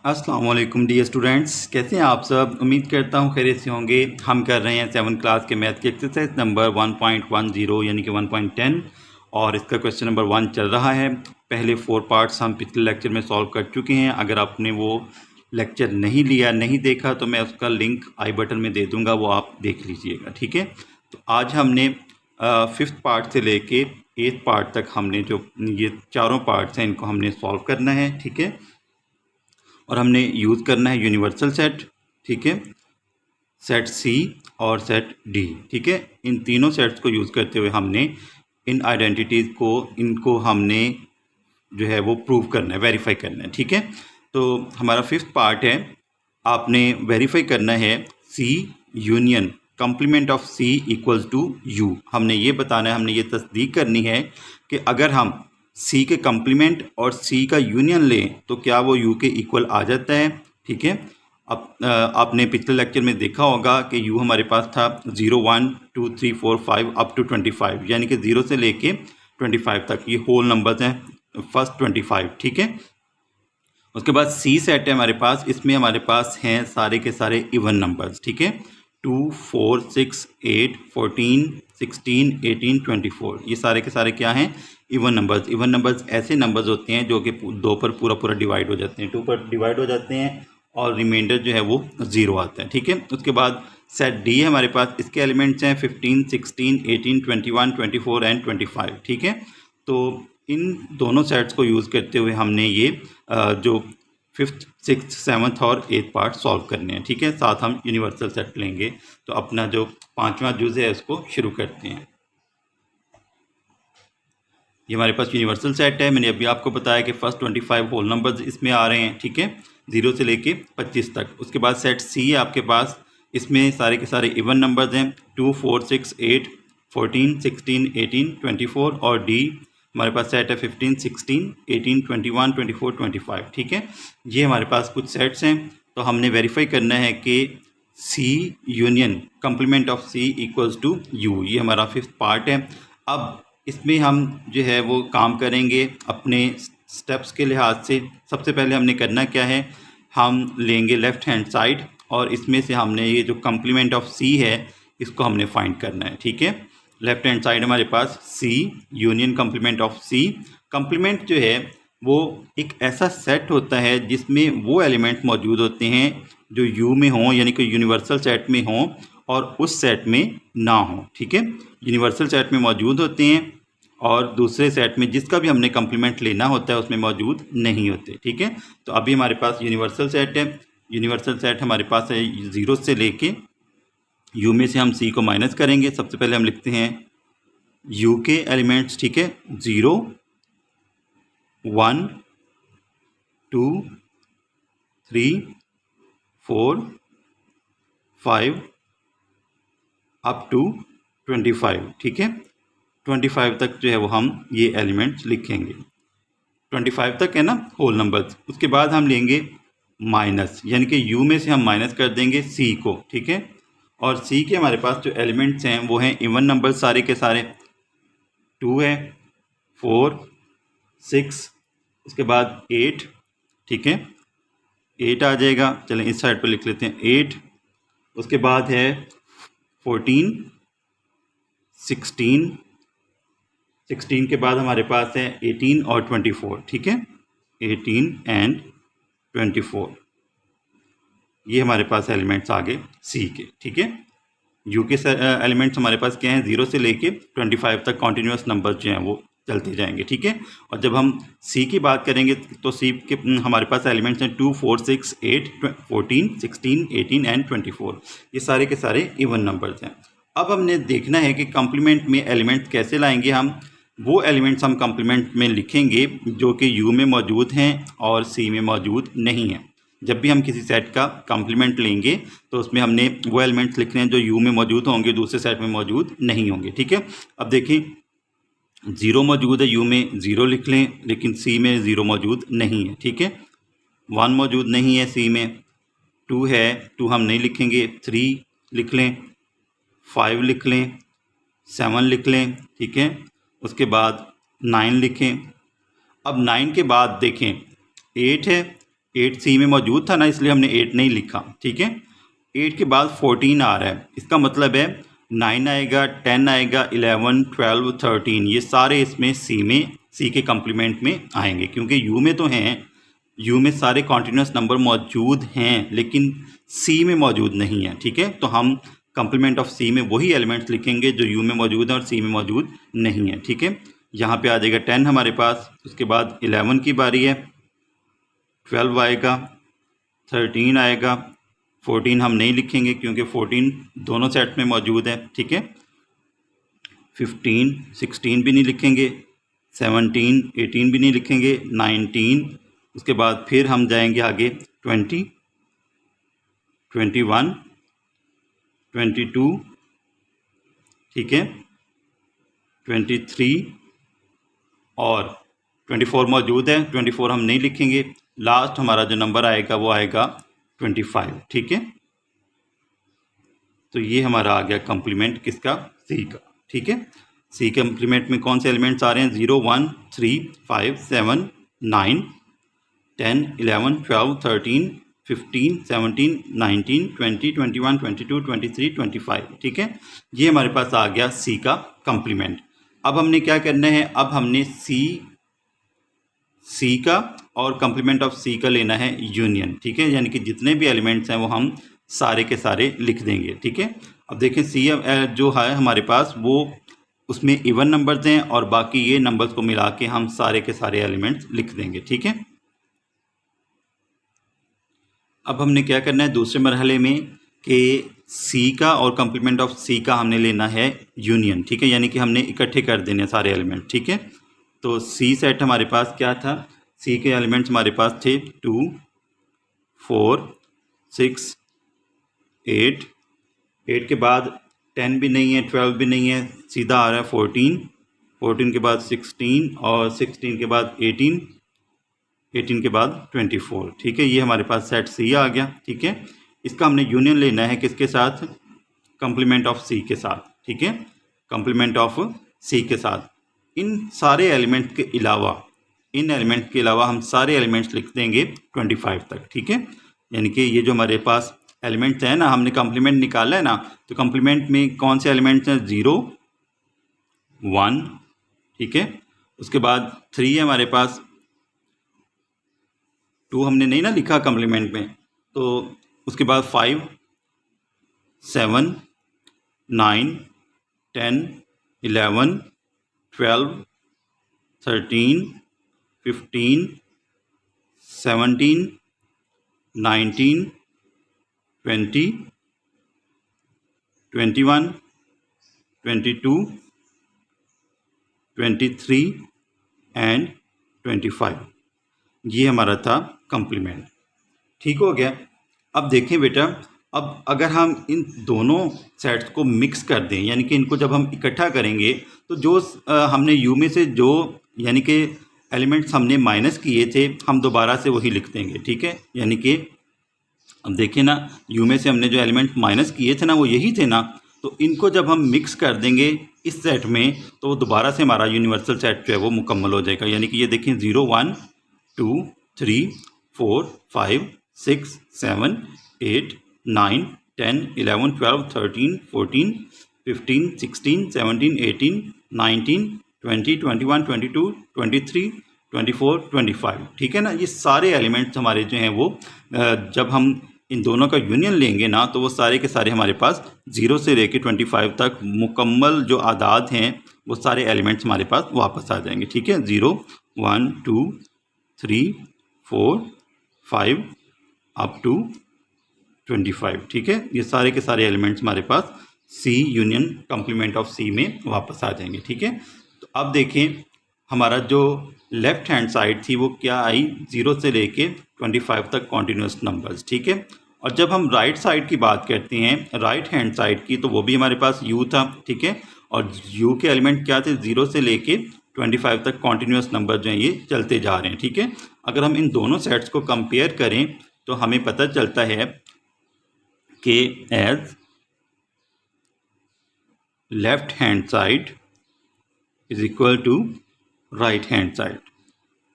अस्सलाम वालेकुम dear students, कैसे हैं आप सब। उम्मीद करता हूँ खैरियत से होंगे। हम कर रहे हैं 7th क्लास के मैथ की एक्सरसाइज नंबर 1.10 यानी कि 1.10 और इसका क्वेश्चन नंबर 1 चल रहा है। पहले 4 पार्ट्स हम पिछले लेक्चर में सॉल्व कर चुके हैं। अगर आपने वो लेक्चर नहीं लिया, नहीं देखा तो मैं उसका लिंक आई बटन में दे दूँगा, वो आप देख लीजिएगा, ठीक है। तो आज हमने 5th पार्ट से लेके 8th पार्ट तक हमने जो ये चारों पार्ट्स हैं इनको हमने सॉल्व करना है, ठीक है। और हमने यूज़ करना है यूनिवर्सल सेट, ठीक है, सेट सी और सेट डी, ठीक है। इन तीनों सेट्स को यूज़ करते हुए हमने इन आइडेंटिटीज़ को इनको हमने जो है वो प्रूव करना है, वेरीफाई करना है, ठीक है। तो हमारा 5th पार्ट है, आपने वेरीफाई करना है C union complement of C equals to U. हमने ये बताना है, हमने ये तस्दीक करनी है कि अगर हम सी के कॉम्प्लीमेंट और सी का यूनियन लें तो क्या वो यू के इक्वल आ जाता है, ठीक है। अब आपने पिछले लेक्चर में देखा होगा कि यू हमारे पास था 0 1 2 3 4 5 अप टू 25, यानी कि 0 से लेके 25 तक ये होल नंबर्स हैं, फर्स्ट 25, ठीक है। उसके बाद सी सेट है हमारे पास, इसमें हमारे पास हैं सारे के सारे इवन नंबर्स, ठीक है। 2 4 6 8 14 16 18 24 ये सारे के सारे क्या हैं, इवन नंबर्स। इवन नंबर्स ऐसे नंबर्स होते हैं जो कि 2 पर पूरा पूरा डिवाइड हो जाते हैं, 2 पर डिवाइड हो जाते हैं और रिमाइंडर जो है वो 0 आता है, ठीक है। उसके बाद सेट डी है हमारे पास, इसके एलिमेंट्स हैं 15 16 18 21 24 एंड 25, ठीक है। तो इन दोनों सेट्स को यूज़ करते हुए हमने ये जो 5th 6th 7th और 8th पार्ट सॉल्व करने हैं, ठीक है। साथ हम यूनिवर्सल सेट लेंगे। तो अपना जो 5वां जुज़ है उसको शुरू करते हैं। ये हमारे पास यूनिवर्सल सेट है। मैंने अभी आपको बताया कि फर्स्ट 25 होल नंबर्स इसमें आ रहे हैं, ठीक है, 0 से लेके 25 तक। उसके बाद सेट सी है आपके पास, इसमें सारे के सारे इवन नंबर्स हैं 2 4 6 8 14 16 18 24 और डी हमारे पास सेट है 15 16 18 21 24 25, ठीक है। ये हमारे पास कुछ सेट्स हैं। तो हमने वेरीफाई करना है कि C union complement of C equals to U, ये हमारा 5th पार्ट है। अब इसमें हम जो है वो काम करेंगे अपने स्टेप्स के लिहाज से। सबसे पहले हमने करना क्या है, हम लेंगे लेफ़्ट हैंड साइड और इसमें से हमने ये जो कॉम्प्लीमेंट ऑफ सी है इसको हमने फाइंड करना है, ठीक है। लेफ़्ट हैंड साइड हमारे पास C union complement of C. Complement जो है वो एक ऐसा सेट होता है जिसमें वो एलिमेंट्स मौजूद होते हैं जो यू में हों, यानी कि यूनिवर्सल सेट में हों और उस सेट में ना हों, ठीक है। यूनिवर्सल सेट में मौजूद होते हैं और दूसरे सेट में जिसका भी हमने कॉम्प्लीमेंट लेना होता है उसमें मौजूद नहीं होते, ठीक है। तो अभी हमारे पास यूनिवर्सल सेट है। यूनिवर्सल सेट हमारे पास है 0 से लेके यू में से हम सी को माइनस करेंगे। सबसे पहले हम लिखते हैं यू के एलिमेंट्स, ठीक है, 0 1 2 3 4 5 अप टू 25, ठीक है। 25 तक जो है वो हम ये एलिमेंट्स लिखेंगे। 25 तक है ना होल नंबर्स। उसके बाद हम लेंगे माइनस, यानी कि यू में से हम माइनस कर देंगे सी को, ठीक है। और सी के हमारे पास जो एलिमेंट्स हैं वो हैं इवन नंबर्स सारे के सारे, 2 है 4 6, उसके बाद 8, ठीक है, 8 आ जाएगा। चलें इस साइड पर लिख लेते हैं 8। उसके बाद है 14 16, 16 के बाद हमारे पास है 18 और 24, ठीक है, 18 एंड 24। ये हमारे पास एलिमेंट्स आ गए सी के, ठीक है। यू के एलिमेंट्स हमारे पास क्या हैं, 0 से लेके 25 तक कॉन्टीन्यूस नंबर जो हैं वो चलते जाएंगे, ठीक है। और जब हम सी की बात करेंगे तो सी के हमारे पास एलिमेंट्स हैं 2 4 6 8 14 16 18 एंड 24। ये सारे के सारे इवन नंबर्स हैं। अब हमने देखना है कि कॉम्प्लीमेंट में एलिमेंट्स कैसे लाएंगे। हम वो एलिमेंट्स हम कॉम्प्लीमेंट में लिखेंगे जो कि यू में मौजूद हैं और सी में मौजूद नहीं हैं। जब भी हम किसी सेट का कॉम्प्लीमेंट लेंगे तो उसमें हमने वो एलिमेंट्स लिखने हैं जो यू में मौजूद होंगे, दूसरे सेट में मौजूद नहीं होंगे, ठीक है। अब देखिए 0 मौजूद है यू में, 0 लिख लें, लेकिन सी में 0 मौजूद नहीं है, ठीक है। 1 मौजूद नहीं है सी में, 2 है, 2 हम नहीं लिखेंगे, 3 लिख लें, 5 लिख लें, 7 लिख लें, ठीक है। उसके बाद 9 लिखें। अब 9 के बाद देखें 8 है, 8 सी में मौजूद था ना, इसलिए हमने 8 नहीं लिखा, ठीक है। 8 के बाद 14 आ रहा है, इसका मतलब है 9 आएगा, 10 आएगा, 11, 12, 13, ये सारे इसमें सी के कम्प्लीमेंट में आएंगे, क्योंकि यू में तो हैं, यू में सारे कॉन्टीन्यूस नंबर मौजूद हैं लेकिन सी में मौजूद नहीं है, ठीक है। तो हम कम्प्लीमेंट ऑफ सी में वही एलिमेंट्स लिखेंगे जो यू में मौजूद है और सी में मौजूद नहीं है, ठीक है। यहाँ पे आ जाएगा 10 हमारे पास, उसके बाद 11 की बारी है, 12 आएगा, 13 आएगा, 14 हम नहीं लिखेंगे क्योंकि 14 दोनों सेट में मौजूद है, ठीक है। 15, 16 भी नहीं लिखेंगे, 17, 18 भी नहीं लिखेंगे, 19, उसके बाद फिर हम जाएंगे आगे 20, 21, 22, ठीक है, 23 और 24 मौजूद है, 24 हम नहीं लिखेंगे। लास्ट हमारा जो नंबर आएगा वो आएगा 25, ठीक है। तो ये हमारा आ गया कम्प्लीमेंट किसका, सी का, ठीक है। सी कम्प्लीमेंट में कौन से एलिमेंट्स आ रहे हैं, 0, 1, 3, 5, 7, 9, 10, 11, 12, 13, 15, 17, 19, 20, 21, 22, 23, 25, ठीक है। ये हमारे पास आ गया सी का कम्प्लीमेंट। अब हमने क्या करना है, अब हमने सी का और कम्प्लीमेंट ऑफ सी का लेना है यूनियन, ठीक है। यानी कि जितने भी एलिमेंट्स हैं वो हम सारे के सारे लिख देंगे, ठीक है। अब देखें सी जो है हमारे पास वो उसमें इवन नंबर्स हैं और बाकी ये नंबर्स को मिला के हम सारे के सारे एलिमेंट्स लिख देंगे, ठीक है। अब हमने क्या करना है दूसरे मरहले में कि सी का और कम्प्लीमेंट ऑफ सी का हमने लेना है यूनियन, ठीक है। यानी कि हमने इकट्ठे कर देने सारे एलिमेंट, ठीक है। तो सी सेट हमारे पास क्या था, सी के एलिमेंट्स हमारे पास थे 2, 4, 6, 8, 8 के बाद 10 भी नहीं है, 12 भी नहीं है, सीधा आ रहा है 14, 14 के बाद 16 और 16 के बाद 18, 18 के बाद 24, ठीक है। ये हमारे पास सेट सी आ गया, ठीक है। इसका हमने यूनियन लेना है किसके साथ, कम्प्लीमेंट ऑफ सी के साथ, ठीक है। कम्प्लीमेंट ऑफ सी के साथ इन सारे एलिमेंट्स के अलावा, इन एलिमेंट्स के अलावा हम सारे एलिमेंट्स लिख देंगे 25 तक, ठीक है। यानी कि ये जो हमारे पास एलिमेंट्स हैं ना, हमने कम्प्लीमेंट निकाला है ना, तो कम्प्लीमेंट में कौन से एलिमेंट्स हैं, 0, 1, ठीक है। उसके बाद 3 है हमारे पास, 2 हमने नहीं ना लिखा कम्प्लीमेंट में, तो उसके बाद 5, 7, 9, 10, 11, 12, 13, 15, 17, 19, 20, 21, 22, 23 एंड 25, ये हमारा था कम्प्लीमेंट, ठीक हो गया। अब देखें बेटा, अब अगर हम इन दोनों सेट्स को मिक्स कर दें, यानी कि इनको जब हम इकट्ठा करेंगे तो जो हमने यू में से जो यानी कि एलिमेंट्स हमने माइनस किए थे हम दोबारा से वही लिख देंगे, ठीक है। यानी कि अब देखें ना, यू में से हमने जो एलिमेंट माइनस किए थे ना वो यही थे ना, तो इनको जब हम मिक्स कर देंगे इस सेट में तो दोबारा से हमारा यूनिवर्सल सेट जो है वो मुकम्मल हो जाएगा। यानी कि ये देखें 0, 1, 2, 3, 4, 5, 6, 7, 8, 9, 10, 11, 12, 13, 14, 15, 16, 17, 18, 19, 20, 21, 22, 23, 24, 25, ठीक है ना। ये सारे एलिमेंट्स हमारे जो हैं वो जब हम इन दोनों का यूनियन लेंगे ना तो वो सारे के सारे हमारे पास 0 से लेकर 25 तक मुकम्मल जो आदाद हैं वो सारे एलिमेंट्स हमारे पास वापस आ जाएंगे, ठीक है। 0, 1, 2, 3, 4, 5 अप टू 25, ठीक है। ये सारे के सारे एलिमेंट्स हमारे पास सी यूनियन कम्प्लीमेंट ऑफ सी में वापस आ जाएंगे, ठीक है। तो अब देखें हमारा जो लेफ्ट हैंड साइड थी वो क्या आई, 0 से लेके 25 तक कॉन्टीन्यूस नंबर्स, ठीक है। और जब हम राइट साइड की बात करते हैं, राइट हैंड साइड की, तो वो भी हमारे पास यू था, ठीक है। और यू के एलिमेंट क्या थे, 0 से लेके 25 तक कॉन्टीन्यूस नंबर जो हैं ये चलते जा रहे हैं, ठीक है। अगर हम इन दोनों सेट्स को कंपेयर करें तो हमें पता चलता है कि as left hand side is equal to right hand side,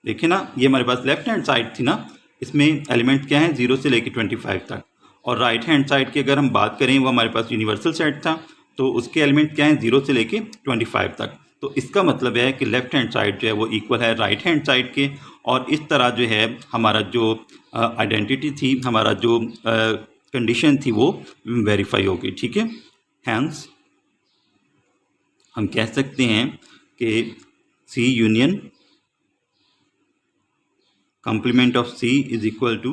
देखिए ना, ये हमारे पास लेफ्ट हैंड साइड थी ना, इसमें एलिमेंट क्या है 0 से लेके 25 तक। और राइट हैंड साइड की अगर हम बात करें, वो हमारे पास यूनिवर्सल सेट था, तो उसके एलिमेंट क्या है 0 से लेके 25 तक। तो इसका मतलब है कि लेफ्ट हैंड साइड जो है वो इक्वल है राइट हैंड साइड के। और इस तरह जो है हमारा जो आइडेंटिटी थी, हमारा जो कंडीशन थी, वो वेरीफाई होगी। ठीक है, हैंस हम कह सकते हैं कि C union complement of C is equal to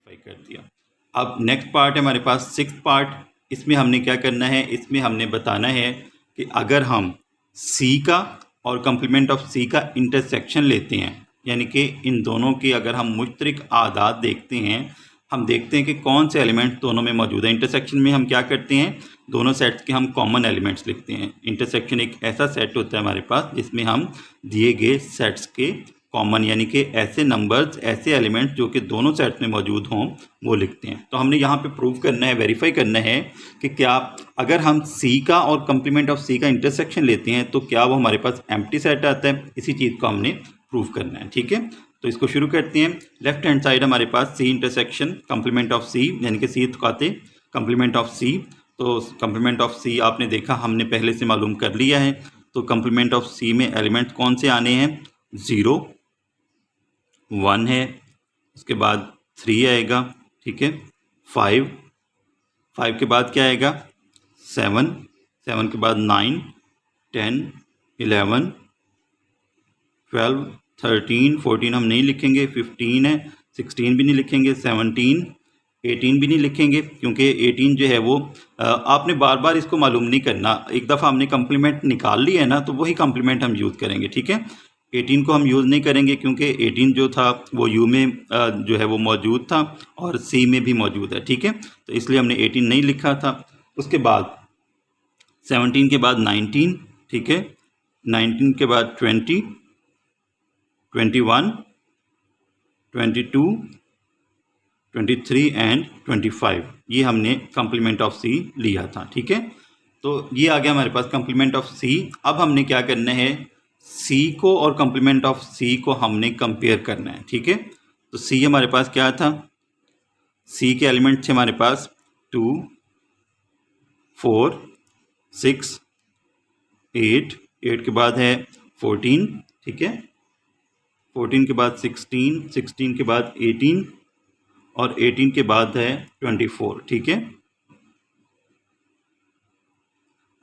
कर दिया। अब नेक्स्ट पार्ट है हमारे पास 6th पार्ट। इसमें हमने क्या करना है, इसमें हमने बताना है कि अगर हम सी का और कंप्लीमेंट ऑफ सी का इंटरसेक्शन लेते हैं, यानी कि इन दोनों की अगर हम मुश्तरक आदाद देखते हैं, हम देखते हैं कि कौन से एलिमेंट्स दोनों में मौजूद है। इंटरसेक्शन में हम क्या करते हैं, दोनों सेट्स के हम कॉमन एलिमेंट्स लिखते हैं। इंटरसेक्शन एक ऐसा सेट होता है हमारे पास जिसमें हम दिए गए सेट्स के कॉमन, यानी कि ऐसे नंबर्स, ऐसे एलिमेंट्स जो कि दोनों सेट्स में मौजूद हों, वो लिखते हैं। तो हमने यहाँ पे प्रूव करना है, वेरीफाई करना है कि क्या अगर हम सी का और कंप्लीमेंट ऑफ सी का इंटरसेक्शन लेते हैं तो क्या वो हमारे पास एम्प्टी सेट आता है। इसी चीज़ को हमने प्रूव करना है। ठीक है, तो इसको शुरू करते हैं। लेफ्ट हैंड साइड हमारे पास सी इंटरसेक्शन कंप्लीमेंट ऑफ सी, यानी कि सी खाते कंप्लीमेंट ऑफ सी। तो कंप्लीमेंट ऑफ सी आपने देखा, हमने पहले से मालूम कर लिया है। तो कंप्लीमेंट ऑफ सी में एलिमेंट कौन से आने हैं, 0, 1 है, उसके बाद 3 आएगा। ठीक है, 5 के बाद क्या आएगा, 7 के बाद 9, 10, 11, 12, 13, 14 हम नहीं लिखेंगे, 15 है, 16 भी नहीं लिखेंगे, 17, 18 भी नहीं लिखेंगे, क्योंकि 18 जो है वो आपने बार बार इसको मालूम नहीं करना। एक दफ़ा हमने कंप्लीमेंट निकाल लिया है ना, तो वही कंप्लीमेंट हम यूज़ करेंगे। ठीक है, 18 को हम यूज़ नहीं करेंगे क्योंकि 18 जो था वो यू में जो है वो मौजूद था और सी में भी मौजूद है। ठीक है, तो इसलिए हमने 18 नहीं लिखा था। उसके बाद 17 के बाद 19, ठीक है, 19 के बाद 20, 21, 22, 23 एंड 25, ये हमने कंप्लीमेंट ऑफ सी लिया था। ठीक है, तो ये आ गया हमारे पास कंप्लीमेंट ऑफ सी। अब हमने क्या करना है, सी को और कंप्लीमेंट ऑफ सी को हमने कंपेयर करना है। ठीक है, तो सी हमारे पास क्या था, सी के एलिमेंट थे हमारे पास 2, 4, 6, 8 के बाद है 14, ठीक है, 14 के बाद 16, 16 के बाद 18 और 18 के बाद है 24। ठीक है,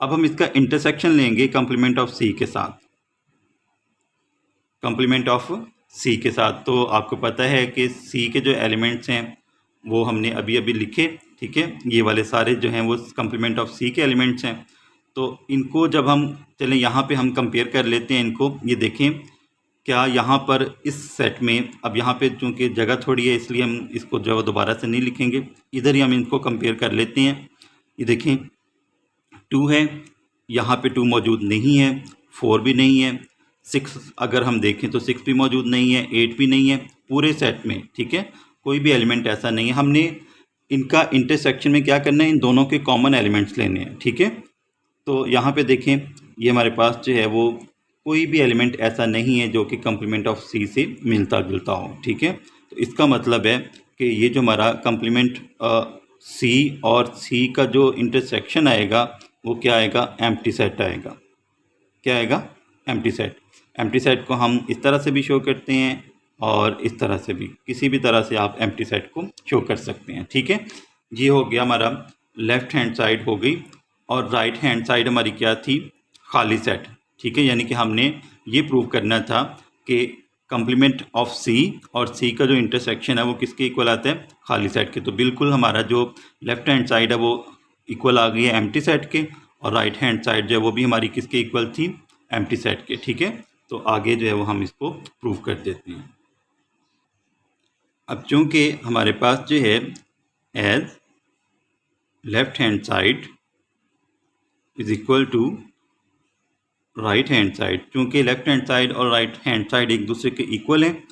अब हम इसका इंटरसेक्शन लेंगे कंप्लीमेंट ऑफ सी के साथ, कंप्लीमेंट ऑफ सी के साथ। तो आपको पता है कि सी के जो एलिमेंट्स हैं वो हमने अभी अभी लिखे। ठीक है, ये वाले सारे जो हैं वो कंप्लीमेंट ऑफ सी के एलिमेंट्स हैं। तो इनको जब हम चलें यहाँ पे हम कंपेयर कर लेते हैं इनको। ये देखें, क्या यहाँ पर इस सेट में, अब यहाँ पे चूँकि जगह थोड़ी है इसलिए हम इसको जो है दोबारा से नहीं लिखेंगे, इधर ही हम इनको कंपेयर कर लेते हैं। ये देखें 2 है, यहाँ पे 2 मौजूद नहीं है, 4 भी नहीं है, 6 अगर हम देखें तो 6 भी मौजूद नहीं है, 8 भी नहीं है पूरे सेट में। ठीक है, कोई भी एलिमेंट ऐसा नहीं है। हमने इनका इंटरसेक्शन में क्या करना है, इन दोनों के कॉमन एलिमेंट्स लेने हैं। ठीक है, तो यहाँ पे देखें, ये हमारे पास जो है वो कोई भी एलिमेंट ऐसा नहीं है जो कि कंप्लीमेंट ऑफ सी से मिलता जुलता हो। ठीक है, तो इसका मतलब है कि ये जो हमारा कंप्लीमेंट सी और सी का जो इंटरसेक्शन आएगा वो क्या आएगा, एम्प्टी सेट आएगा। क्या आएगा, एम्प्टी सेट। एम्प्टी सेट को हम इस तरह से भी शो करते हैं और इस तरह से भी, किसी भी तरह से आप एम्प्टी सेट को शो कर सकते हैं। ठीक है, ये हो गया हमारा लेफ़्ट हैंड साइड हो गई। और राइट हैंड साइड हमारी क्या थी, खाली सेट। ठीक है, यानी कि हमने ये प्रूव करना था कि कंप्लीमेंट ऑफ सी और सी का जो इंटरसेक्शन है वो किसके इक्वल आता है, खाली सेट के। तो बिल्कुल हमारा जो लेफ़्ट हैंड साइड है वो इक्वल आ गई है एम्प्टी सेट के, और राइट हैंड साइड जो है वो भी हमारी किसके इक्वल थी, एम्प्टी सेट के। ठीक है, तो आगे जो है वो हम इसको प्रूव कर देते हैं। अब चूँकि हमारे पास जो है as left hand side is equal to right hand side, चूँकि लेफ्ट हैंड साइड और राइट हैंड साइड एक दूसरे के इक्वल हैं,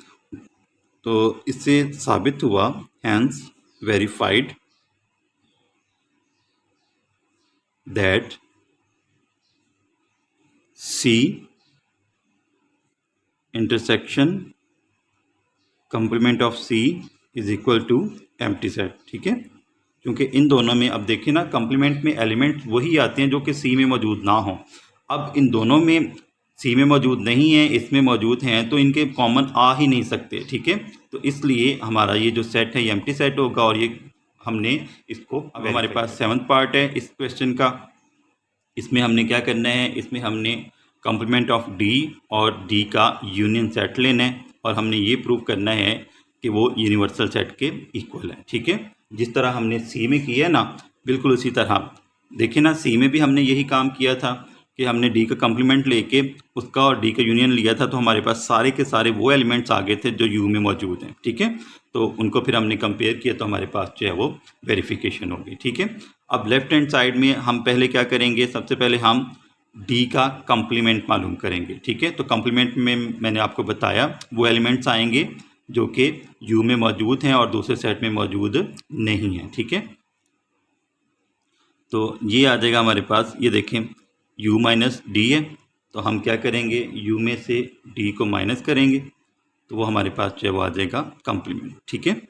तो इससे साबित हुआ, hence verified that C intersection complement of C is equal to empty set. ठीक है, क्योंकि इन दोनों में अब देखिए ना, कंप्लीमेंट में एलिमेंट वही आते हैं जो कि सी में मौजूद ना हो। अब इन दोनों में सी में मौजूद नहीं है, इसमें मौजूद हैं, तो इनके कॉमन आ ही नहीं सकते। ठीक है, तो इसलिए हमारा ये जो सेट है ये एम्प्टी सेट होगा और ये हमने इसको, अब हमारे पास 7th पार्ट है इस क्वेश्चन का। इसमें हमने क्या करना है, इसमें हमने कंप्लीमेंट ऑफ डी और डी का यूनियन सेट लेना है और हमने ये प्रूव करना है कि वो यूनिवर्सल सेट के इक्वल है। ठीक है, जिस तरह हमने सी में किया है ना, बिल्कुल उसी तरह देखिए ना, सी में भी हमने यही काम किया था कि हमने डी का कंप्लीमेंट लेके उसका और डी का यूनियन लिया था, तो हमारे पास सारे के सारे वो एलिमेंट्स आ गए थे जो यू में मौजूद हैं। ठीक है, तो उनको फिर हमने कंपेयर किया तो हमारे पास जो है वो वेरिफिकेशन होगी। ठीक है, अब लेफ्ट हैंड साइड में हम पहले क्या करेंगे, सबसे पहले हम डी का कंप्लीमेंट मालूम करेंगे। ठीक है, तो कंप्लीमेंट में मैंने आपको बताया वो एलिमेंट्स आएंगे जो कि यू में मौजूद हैं और दूसरे सेट में मौजूद नहीं है। ठीक है, तो ये आ जाएगा हमारे पास, ये देखें u माइनस डी है, तो हम क्या करेंगे, u में से d को माइनस करेंगे तो वो हमारे पास जो है वो आ जाएगा कंप्लीमेंट। ठीक है,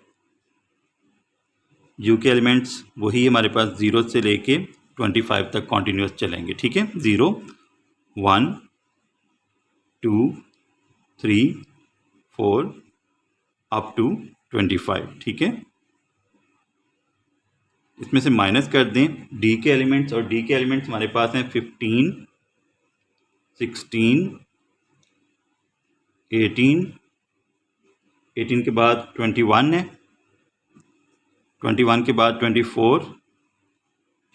u के एलिमेंट्स वही हमारे पास 0 से लेके 25 तक कॉन्टीन्यूस चलेंगे। ठीक है, 0 1 2 3 4 अप टू 25। ठीक है, इसमें से माइनस कर दें डी के एलिमेंट्स, और डी के एलिमेंट्स हमारे पास हैं 15 16 18, 18 के बाद 21 है, 21 के बाद 24,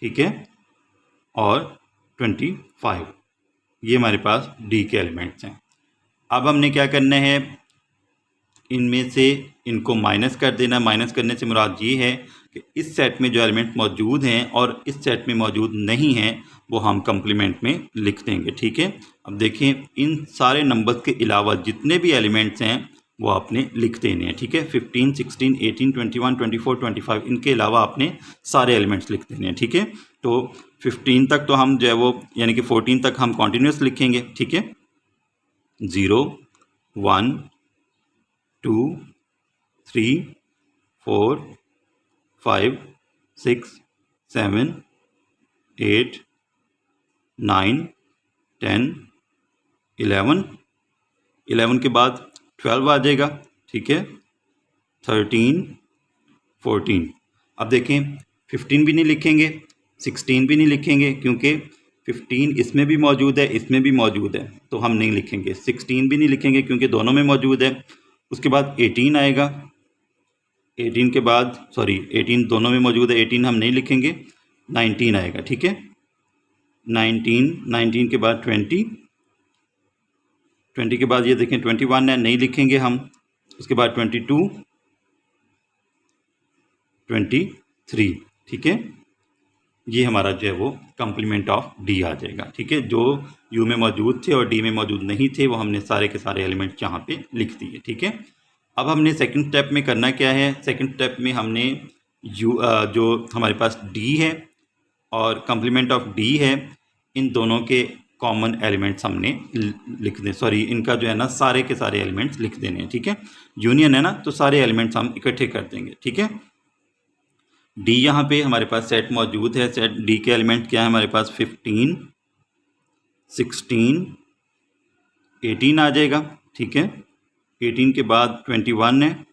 ठीक है, और 25, ये हमारे पास डी के एलिमेंट्स हैं। अब हमने क्या करना है, इनमें से इनको माइनस कर देना। माइनस करने से मुराद ये है कि इस सेट में जो एलिमेंट मौजूद हैं और इस सेट में मौजूद नहीं हैं वो हम कंप्लीमेंट में लिख देंगे। ठीक है, अब देखें इन सारे नंबर्स के अलावा जितने भी एलिमेंट्स हैं वो आपने लिख देने हैं। ठीक है, 15 16 18 21 24 25 इनके अलावा आपने सारे एलिमेंट्स लिख देने हैं। ठीक है, तो 15 तक तो हम जो है वो यानी कि 14 तक हम कॉन्टीन्यूस लिखेंगे। ठीक है, 0 1 2 3 4 5 6 7 8 9 10 11, 11 के बाद 12 आ जाएगा। ठीक है, 13 14। अब देखें 15 भी नहीं लिखेंगे, 16 भी नहीं लिखेंगे, क्योंकि 15 इसमें भी मौजूद है, इसमें भी मौजूद है, तो हम नहीं लिखेंगे। 16 भी नहीं लिखेंगे क्योंकि दोनों में मौजूद है। उसके बाद 18 आएगा, 18 के बाद 18 दोनों में मौजूद है, 18 हम नहीं लिखेंगे। 19 आएगा। ठीक है, 19 के बाद 20 के बाद ये देखें 21 है, नहीं लिखेंगे हम। उसके बाद 22 23। ठीक है, ये हमारा जो है वो कंप्लीमेंट ऑफ डी आ जाएगा। ठीक है, जो यू में मौजूद थे और डी में मौजूद नहीं थे वो हमने सारे के सारे एलिमेंट्स यहाँ पे लिख दिए। ठीक है, अब हमने सेकंड स्टेप में करना क्या है, सेकंड स्टेप में हमने जो हमारे पास डी है और कंप्लीमेंट ऑफ डी है, इन दोनों के कॉमन एलिमेंट्स हमने लिख दें, इनका जो है ना सारे के सारे एलिमेंट्स लिख देने हैं। ठीक है, यूनियन है ना, तो सारे एलिमेंट्स हम इकट्ठे कर देंगे। ठीक है, डी यहाँ पे हमारे पास सेट मौजूद है। सेट डी के एलिमेंट क्या है हमारे पास, 15 16 18 आ जाएगा। ठीक है, 18 के बाद 21 है,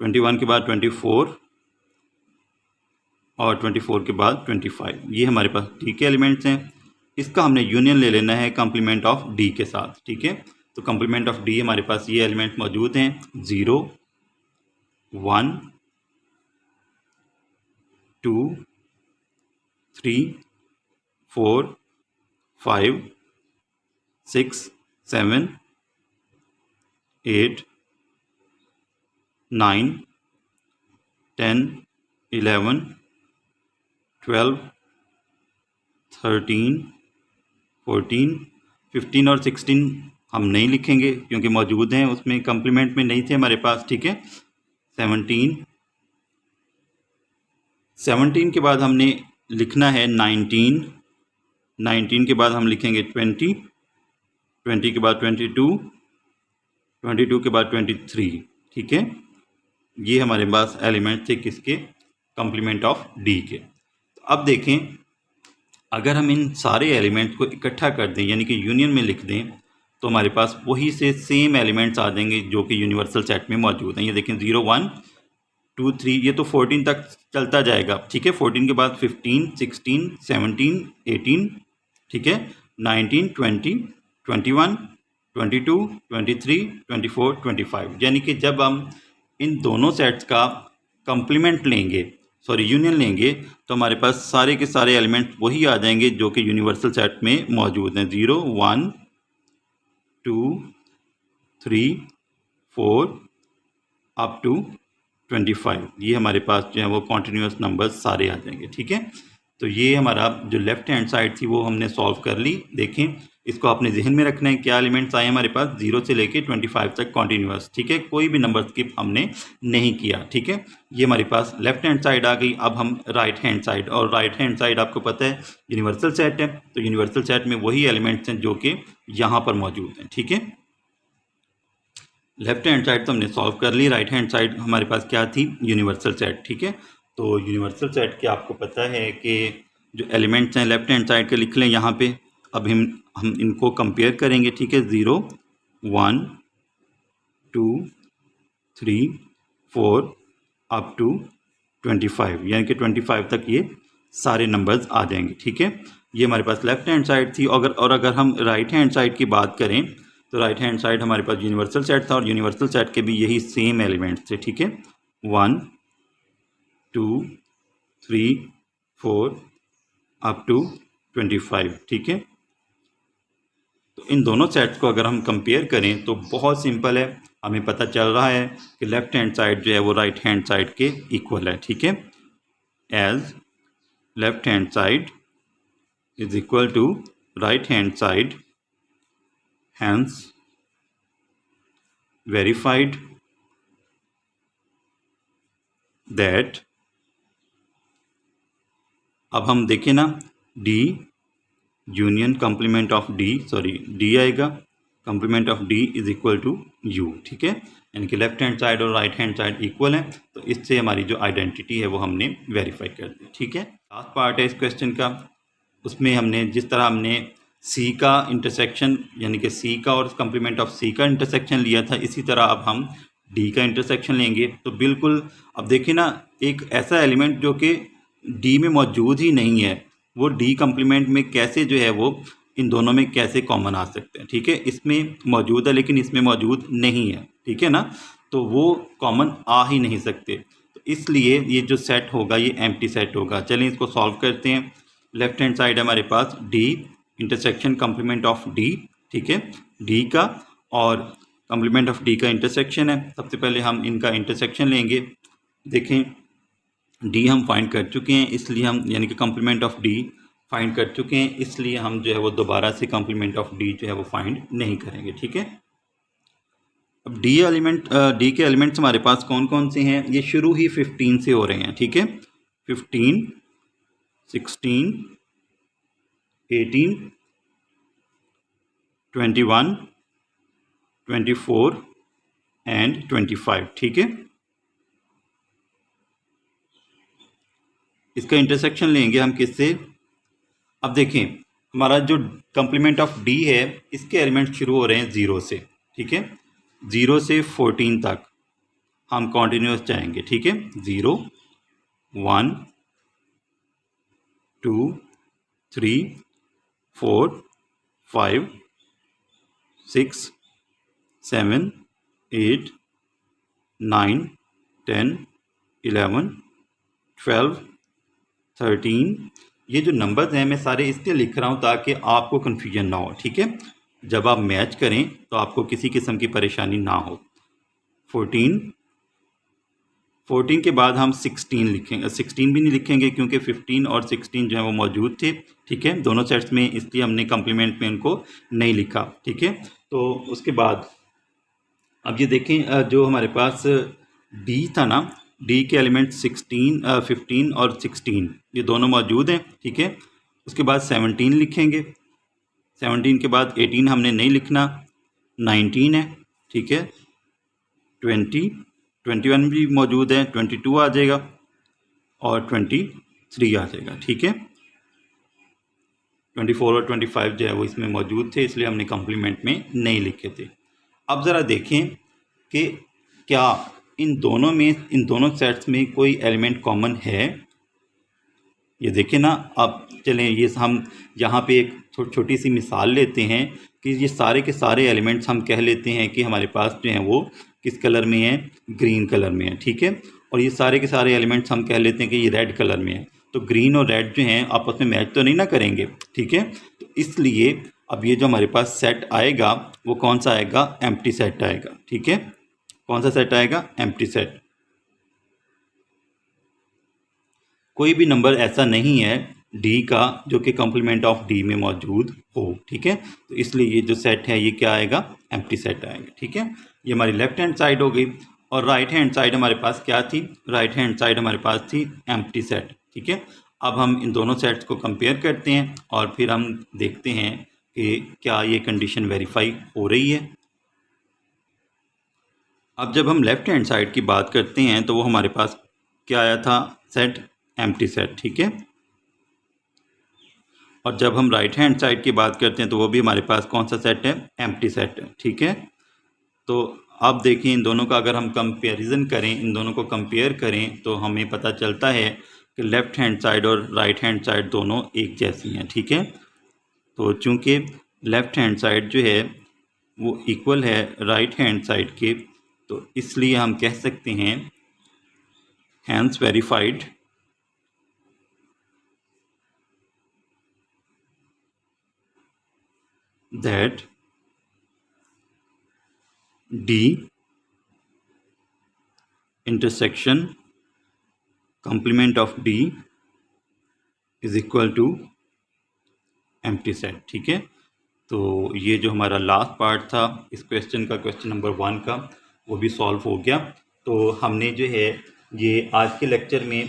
21 के बाद 24 और 24 के बाद 25। ये हमारे पास डी के एलिमेंट्स हैं। इसका हमने यूनियन ले लेना है कंप्लीमेंट ऑफ डी के साथ। ठीक है, तो कंप्लीमेंट ऑफ डी हमारे पास ये एलिमेंट मौजूद हैं, 0 1 2 3 4 5 6 7 8 9 10 11 12 13 14 15 और 16 हम नहीं लिखेंगे क्योंकि मौजूद हैं, उसमें कंप्लीमेंट में नहीं थे हमारे पास। ठीक है, 17 के बाद हमने लिखना है 19 के बाद हम लिखेंगे 20 के बाद 22 के बाद 23। ठीक है, ये हमारे पास एलिमेंट थे किसके, कॉम्प्लीमेंट ऑफ डी के। अब देखें, अगर हम इन सारे एलिमेंट्स को इकट्ठा कर दें यानी कि यूनियन में लिख दें तो हमारे पास वही से सेम एलिमेंट्स आ जाएंगे जो कि यूनिवर्सल सेट में मौजूद हैं। ये देखें 0 1 2 3, ये तो 14 तक चलता जाएगा, ठीक है। 14 के बाद 15 16 17 18, ठीक है, 19 20 21 22 23 24 25, यानी कि जब हम इन दोनों सेट्स का कंप्लीमेंट लेंगे, सॉरी यूनियन लेंगे, तो हमारे पास सारे के सारे एलिमेंट वही आ जाएंगे जो कि यूनिवर्सल सेट में मौजूद हैं। 0 1 2 3 4 अप टू 25, ये हमारे पास जो है वो कॉन्टीन्यूस नंबर्स सारे आ जाएंगे, ठीक है। तो ये हमारा जो लेफ्ट हैंड साइड थी वो हमने सॉल्व कर ली। देखें, इसको आपने जहन में रखना है, क्या एलिमेंट्स आए हमारे पास 0 से लेके 25 तक कॉन्टीन्यूस, ठीक है, कोई भी नंबर स्किप हमने नहीं किया, ठीक है। ये हमारे पास लेफ्ट हैंड साइड आ गई। अब हम राइट हैंड साइड, और राइट हैंड साइड आपको पता है यूनिवर्सल सेट है, तो यूनिवर्सल सेट में वही एलिमेंट्स हैं जो कि यहाँ पर मौजूद हैं, ठीक है। लेफ्ट हैंड साइड तो हमने सॉल्व कर ली, राइट हैंड साइड हमारे पास क्या थी, यूनिवर्सल सेट, ठीक है। तो यूनिवर्सल सेट के आपको पता है कि जो एलिमेंट्स हैं लेफ्ट हैंड साइड के लिख लें यहाँ पे। अब हम इनको कंपेयर करेंगे, ठीक है। 0 1 2 3 4 अप टू 25, यानी कि 25 तक ये सारे नंबर्स आ जाएंगे, ठीक है। ये हमारे पास लेफ्ट हैंड साइड थी। अगर हम राइट हैंड साइड की बात करें तो राइट हैंड साइड हमारे पास यूनिवर्सल सेट था, और यूनिवर्सल सेट के भी यही सेम एलिमेंट्स थे, ठीक है। 1 2 3 4 अप टू 25, ठीक है। तो इन दोनों सेट्स को अगर हम कंपेयर करें तो बहुत सिंपल है, हमें पता चल रहा है कि लेफ्ट हैंड साइड जो है वो राइट हैंड साइड के इक्वल है, ठीक है। As left hand side is equal to right hand side, hence verified that, अब हम देखें ना, D union complement of D, sorry D आएगा, complement of D is equal to U, ठीक है। यानी कि लेफ्ट हैंड साइड और राइट हैंड साइड इक्वल है, तो इससे हमारी जो आइडेंटिटी है वो हमने वेरीफाई कर दी, ठीक है। लास्ट पार्ट है इस क्वेश्चन का, उसमें हमने जिस तरह हमने C का इंटरसेक्शन यानी कि C का और कॉम्प्लीमेंट ऑफ C का इंटरसेक्शन लिया था, इसी तरह अब हम D का इंटरसेक्शन लेंगे। तो बिल्कुल अब देखिए ना, एक ऐसा एलिमेंट जो कि D में मौजूद ही नहीं है, वो D कॉम्प्लीमेंट में कैसे जो है वो इन दोनों में कैसे कॉमन आ सकते हैं, ठीक है। इसमें मौजूद है लेकिन इसमें मौजूद नहीं है, ठीक है ना, तो वो कॉमन आ ही नहीं सकते। तो इसलिए ये जो सेट होगा ये एम्प्टी सेट होगा। चलें इसको सॉल्व करते हैं। लेफ्ट हैंड साइड हमारे पास D intersection complement of D, ठीक है, D का और कॉम्प्लीमेंट ऑफ D का इंटरसेक्शन है। सबसे पहले हम इनका इंटरसेक्शन लेंगे। देखें, D हम फाइंड कर चुके हैं, इसलिए हम यानी कि कॉम्प्लीमेंट ऑफ D फाइंड कर चुके हैं, इसलिए हम जो है वो दोबारा से कॉम्प्लीमेंट ऑफ D जो है वो फाइंड नहीं करेंगे, ठीक है। अब D के एलिमेंट्स हमारे पास कौन कौन से हैं, ये शुरू ही 15 से हो रहे हैं, ठीक है। 15 16 18 21 24 एंड 25, ठीक है। इसका इंटरसेक्शन लेंगे हम किससे, अब देखें हमारा जो कॉम्प्लीमेंट ऑफ D है इसके एलिमेंट शुरू हो रहे हैं 0 से, ठीक है। 0 से 14 तक हम कॉन्टिन्यूस जाएंगे, ठीक है। 0 1 2 3 4 5 6 7 8 9 10 11 12 13, ये जो नंबर्स हैं मैं सारे इसलिए लिख रहा हूँ ताकि आपको कन्फ्यूजन ना हो, ठीक है। जब आप मैच करें तो आपको किसी किस्म की परेशानी ना हो। 14 के बाद हम 16 लिखेंगे, 16 भी नहीं लिखेंगे क्योंकि 15 और 16 जो है वो मौजूद थे, ठीक है, दोनों सेट्स में, इसलिए हमने कॉम्प्लीमेंट में उनको नहीं लिखा, ठीक है। तो उसके बाद अब ये देखें, जो हमारे पास D था ना, D के एलिमेंट 15 और 16 ये दोनों मौजूद हैं, ठीक है। उसके बाद 17 लिखेंगे, 17 के बाद 18 हमने नहीं लिखना, 19 है, ठीक है, 20 21 भी मौजूद है, 22 आ जाएगा और 23 आ जाएगा। ठीक है, 24 और 25 जो है वो इसमें मौजूद थे, इसलिए हमने कॉम्प्लीमेंट में नहीं लिखे थे। अब ज़रा देखें कि क्या इन दोनों सेट्स में कोई एलिमेंट कॉमन है। ये देखें ना, अब चलें ये हम यहाँ पे एक छोटी सी मिसाल लेते हैं कि ये सारे के सारे एलिमेंट्स हम कह लेते हैं कि हमारे पास जो हैं वो किस कलर में है, ग्रीन कलर में है। ठीक है, और ये सारे के सारे एलिमेंट्स हम कह लेते हैं कि ये रेड कलर में है। तो ग्रीन और रेड जो हैं आपस में मैच तो नहीं ना करेंगे। ठीक है, तो इसलिए अब ये जो हमारे पास सेट आएगा वो कौन सा आएगा, एम्प्टी सेट आएगा। ठीक है, कौन सा सेट आएगा, एम्प्टी सेट। कोई भी नंबर ऐसा नहीं है डी का जो कि कॉम्प्लीमेंट ऑफ डी में मौजूद हो। ठीक है, तो इसलिए ये जो सेट है ये क्या आएगा, एम्प्टी सेट आएगा। ठीक है, ये हमारी लेफ्ट हैंड साइड हो गई। और राइट हैंड साइड हमारे पास क्या थी, राइट हैंड साइड हमारे पास थी एम्प्टी सेट। ठीक है, अब हम इन दोनों सेट्स को कंपेयर करते हैं और फिर हम देखते हैं कि क्या ये कंडीशन वेरीफाई हो रही है। अब जब हम लेफ्ट हैंड साइड की बात करते हैं तो वो हमारे पास क्या आया था, सेट एम्प्टी सेट। ठीक है, और जब हम राइट हैंड साइड की बात करते हैं तो वो भी हमारे पास कौन सा सेट है, एम्प्टी सेट है। ठीक है, तो अब देखिए इन दोनों का अगर हम कंपैरिजन करें, इन दोनों को कंपेयर करें तो हमें पता चलता है कि लेफ़्ट हैंड साइड और राइट हैंड साइड दोनों एक जैसी हैं। ठीक है, तो चूँकि लेफ़्ट हैंड साइड जो है वो इक्वल है राइट हैंड साइड के, तो इसलिए हम कह सकते हैं hence verified that D intersection complement of D is equal to empty set। ठीक है, तो ये जो हमारा लास्ट पार्ट था इस क्वेश्चन का, क्वेश्चन नंबर 1 का, वो भी सॉल्व हो गया। तो हमने जो है ये आज के लेक्चर में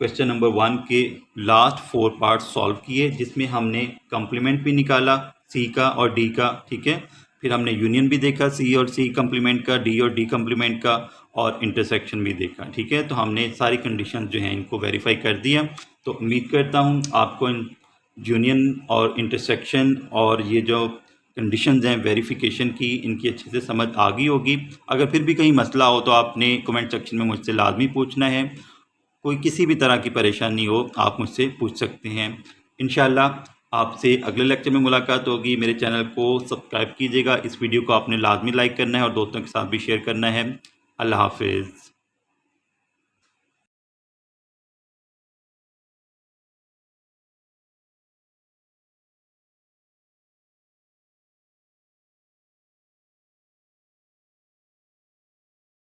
क्वेश्चन नंबर 1 के लास्ट 4 पार्ट सॉल्व किए, जिसमें हमने कॉम्प्लीमेंट भी निकाला सी का और डी का। ठीक है, फिर हमने यूनियन भी देखा सी और सी कॉम्प्लीमेंट का, डी और डी कॉम्प्लीमेंट का, और इंटरसेक्शन भी देखा। ठीक है, तो हमने सारी कंडीशन जो हैं इनको वेरीफाई कर दिया। तो उम्मीद करता हूँ आपको यूनियन और इंटरसेक्शन और ये जो कंडीशंस हैं वेरिफिकेशन की, इनकी अच्छे से समझ आ गई होगी। अगर फिर भी कहीं मसला हो तो आपने कमेंट सेक्शन में मुझसे लाजमी पूछना है। कोई किसी भी तरह की परेशानी हो आप मुझसे पूछ सकते हैं। इंशाल्लाह आपसे अगले लेक्चर में मुलाकात होगी। मेरे चैनल को सब्सक्राइब कीजिएगा। इस वीडियो को आपने लाजमी लाइक करना है और दोस्तों के साथ भी शेयर करना है। अल्लाह हाफिज़।